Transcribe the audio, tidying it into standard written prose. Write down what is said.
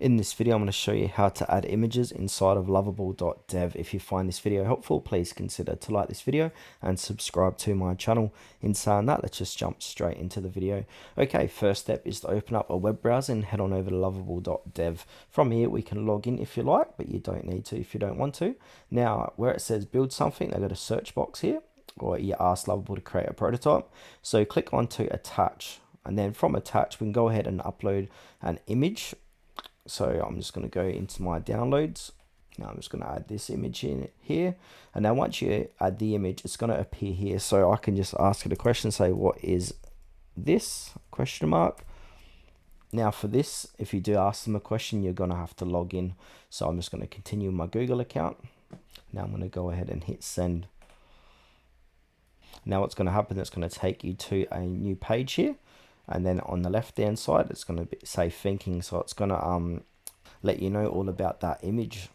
In this video, I'm going to show you how to add images inside of Lovable.dev. If you find this video helpful, please consider to like this video and subscribe to my channel. In saying that, let's just jump straight into the video. Okay, first step is to open up a web browser and head on over to Lovable.dev. From here, we can log in if you like, but you don't need to if you don't want to. Now, where it says build something, they've got a search box here, or you ask Lovable to create a prototype. So click onto attach, and then from attach, we can go ahead and upload an image. So I'm just going to go into my downloads. Now I'm just going to add this image in here. And now once you add the image, it's going to appear here. So I can just ask it a question, say, what is this? Question mark. Now for this, if you do ask them a question, you're going to have to log in. So I'm just going to continue my Google account. Now I'm going to go ahead and hit send. Now what's going to happen, it's going to take you to a new page here. And then on the left hand side, it's going to say thinking. So it's going to let you know all about that image.